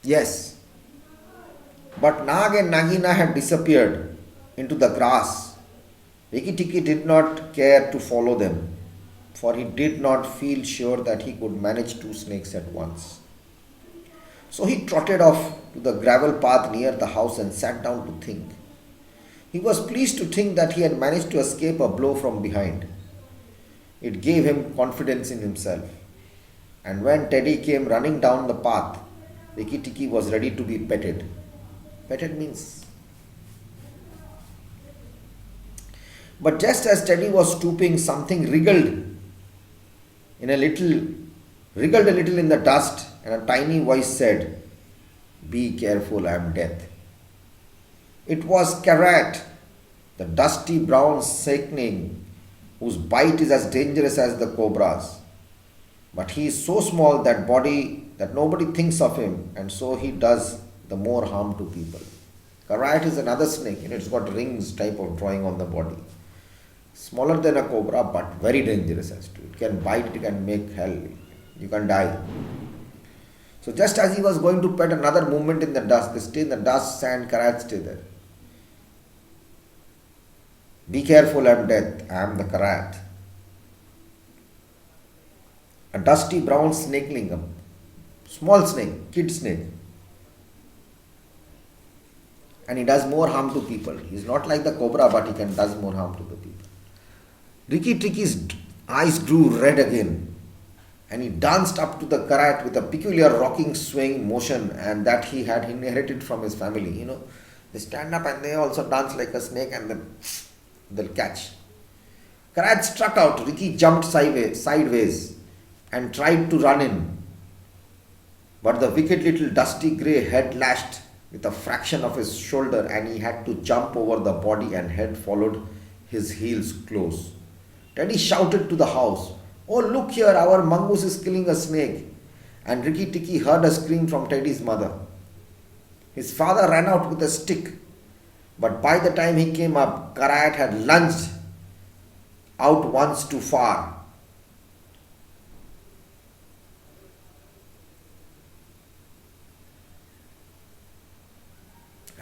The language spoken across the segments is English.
Yes, but Nag and Nagina had disappeared into the grass. Rikki Tikki did not care to follow them, for he did not feel sure that he could manage two snakes at once. So he trotted off to the gravel path near the house and sat down to think. He was pleased to think that he had managed to escape a blow from behind. It gave him confidence in himself. And when Teddy came running down the path, Rikki Tikki was ready to be petted. Petted means. But just as Teddy was stooping, something in a little, wriggled a little in the dust, and a tiny voice said, "Be careful, I am death." It was Karat, the dusty brown snake whose bite is as dangerous as the cobra's. But he is so small that nobody thinks of him, and so he does the more harm to people. Karat is another snake, and it's got rings type of drawing on the body. Smaller than a cobra, but very dangerous as to. It can bite, it can make hell. You can die. So just as he was going to pet, another movement in the dust. They stay in the dust, sand, Karat stay there. "Be careful, I am death. I am the Karat." A dusty brown snakeling, a small snake, kid snake. And he does more harm to people. He is not like the cobra, but he can does more harm to the people. Rikki Tikki's eyes grew red again, and he danced up to the Karat with a peculiar rocking, swaying motion, and that he had inherited from his family. They stand up and they also dance like a snake, and then they'll catch. Karat struck out. Rikki jumped sideways and tried to run in, but the wicked little dusty grey head lashed with a fraction of his shoulder, and he had to jump over the body, and head followed his heels close. Teddy shouted to the house, "Oh, look here, our mongoose is killing a snake." And Rikki Tikki heard a scream from Teddy's mother. His father ran out with a stick, but by the time he came up, Karat had lunged out once too far.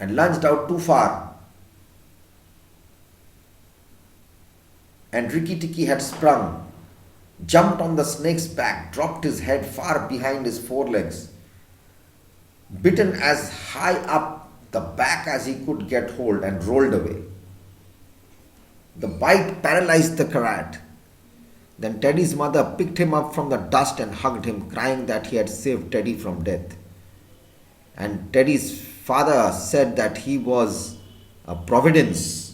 And lunged out too far. And Rikki Tikki had sprung, jumped on the snake's back, dropped his head far behind his forelegs, bitten as high up the back as he could get hold, and rolled away. The bite paralyzed the Karat. Then Teddy's mother picked him up from the dust and hugged him, crying that he had saved Teddy from death. And Teddy's father said that he was a providence,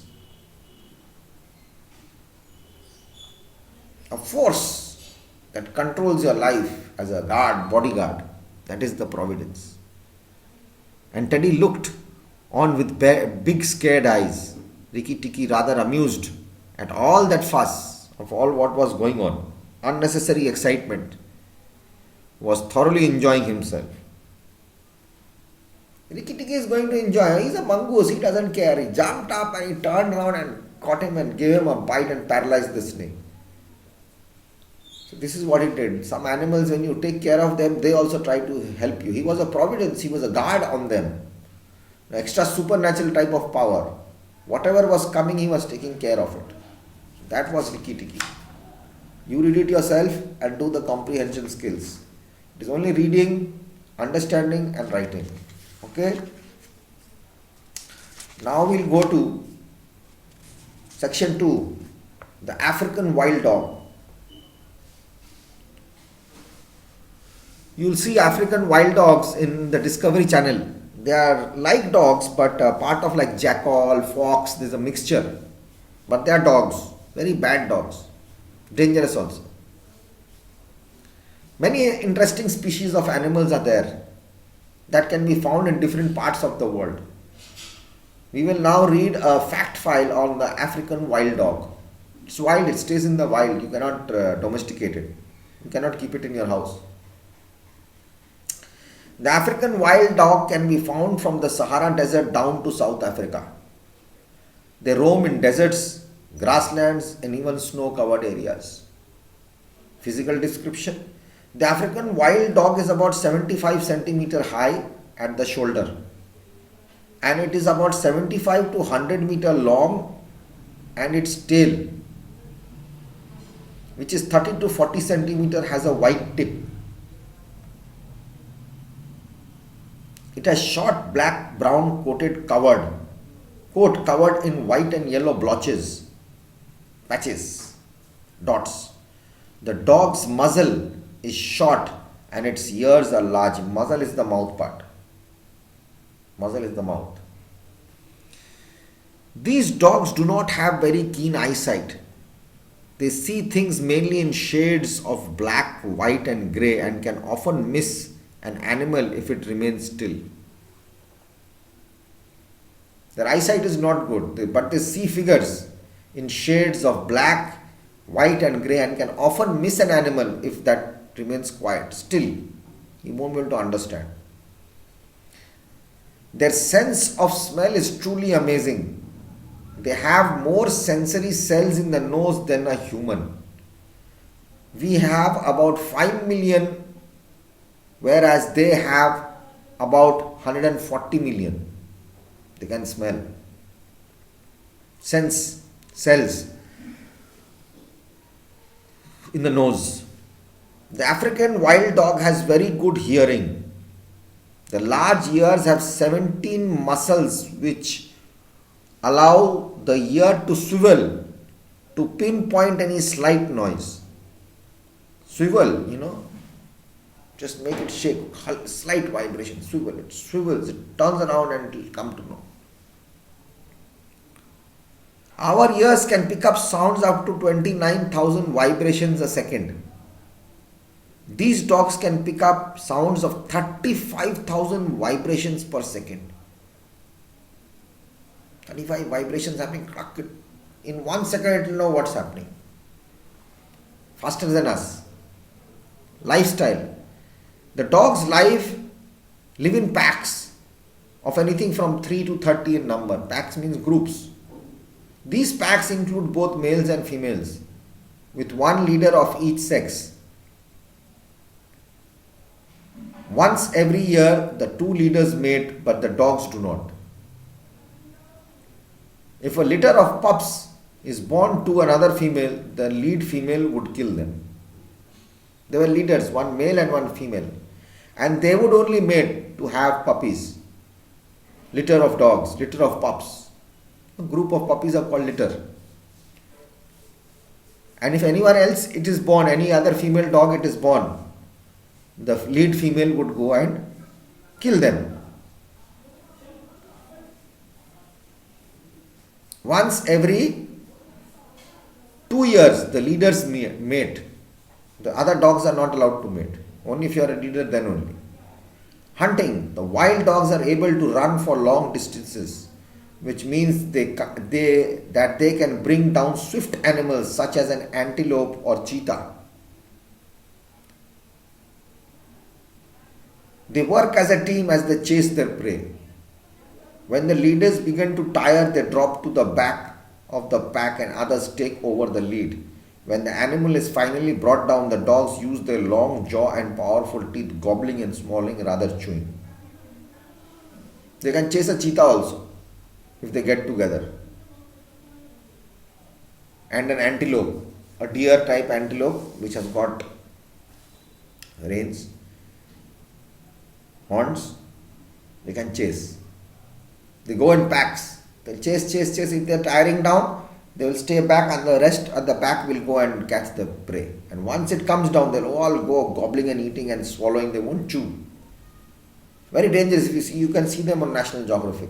a force that controls your life as a bodyguard. That is the providence. And Teddy looked on with big scared eyes. Rikki Tikki, rather amused at all that fuss of all what was going on, unnecessary excitement, was thoroughly enjoying himself. Rikki Tikki is going to enjoy. He's a mongoose. He doesn't care. He jumped up and he turned around and caught him and gave him a bite and paralyzed the snake. So this is what he did. Some animals, when you take care of them, they also try to help you. He was a providence. He was a guard on them. An extra supernatural type of power. Whatever was coming, he was taking care of it. That was Rikki Tikki. You read it yourself and do the comprehension skills. It is only reading, understanding and writing. Okay? Now we'll go to section 2, the African wild dog. You'll see African wild dogs in the Discovery Channel. They are like dogs, but part of like jackal, fox, there's a mixture. But they are dogs, very bad dogs, dangerous also. Many interesting species of animals are there that can be found in different parts of the world. We will now read a fact file on the African wild dog. It's wild, it stays in the wild, you cannot domesticate it. You cannot keep it in your house. The African wild dog can be found from the Sahara Desert down to South Africa. They roam in deserts, grasslands and even snow-covered areas. Physical description. The African wild dog is about 75 centimeter high at the shoulder, and it is about 75 to 100 meter long, and its tail, which is 30 to 40 centimeter, has a white tip. It has short black brown coat covered in white and yellow blotches, patches, dots. The dog's muzzle is short and its ears are large. Muzzle is the mouth part. Muzzle is the mouth. These dogs do not have very keen eyesight. They see things mainly in shades of black, white and grey, and can often miss an animal if it remains still. Their eyesight is not good, but they see figures in shades of black, white and grey, and can often miss an animal if that remains quiet, still. You won't be able to understand. Their sense of smell is truly amazing. They have more sensory cells in the nose than a human. We have about 5 million, whereas they have about 140 million. They can smell. Sense cells in the nose. The African wild dog has very good hearing. The large ears have 17 muscles which allow the ear to swivel to pinpoint any slight noise. Swivel, just make it shake, slight vibration, swivel. It swivels, it turns around and it will come to know. Our ears can pick up sounds up to 29,000 vibrations a second. These dogs can pick up sounds of 35,000 vibrations per second. 35 vibrations happening, in 1 second it will know what's happening. Faster than us. Lifestyle. The dogs live in packs of anything from 3 to 30 in number. Packs means groups. These packs include both males and females, with one leader of each sex. Once every year, the two leaders mate, but the dogs do not. If a litter of pups is born to another female, the lead female would kill them. There were leaders, one male and one female, and they would only mate to have puppies. Litter of dogs, litter of pups. A group of puppies are called litter. And if anyone else it is born, any other female dog it is born, the lead female would go and kill them. Once every 2 years, the leaders mate. The other dogs are not allowed to mate. Only if you are a leader, then only. Hunting. The wild dogs are able to run for long distances, which means that they can bring down swift animals such as an antelope or cheetah. They work as a team as they chase their prey. When the leaders begin to tire, they drop to the back of the pack and others take over the lead. When the animal is finally brought down, the dogs use their long jaw and powerful teeth, gobbling and swallowing rather chewing. They can chase a cheetah also if they get together. And an antelope, a deer type antelope which has got reins, horns, they can chase. They go in packs. They'll chase. If they're tiring down, they will stay back and the rest at the pack will go and catch the prey. And once it comes down, they'll all go gobbling and eating and swallowing. They won't chew. Very dangerous. You can see them on National Geographic.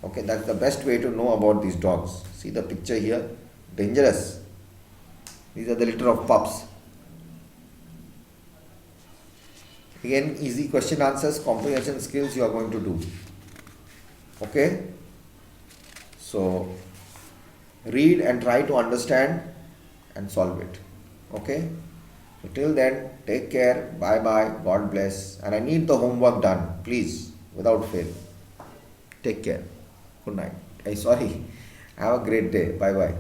Okay, that's the best way to know about these dogs. See the picture here? Dangerous. These are the litter of pups. Again, easy question answers, comprehension skills you are going to do. Okay? So, read and try to understand and solve it. Okay? So, till then, take care. Bye-bye. God bless. And I need the homework done. Please, without fail. Take care. Good night. Have a great day. Bye-bye.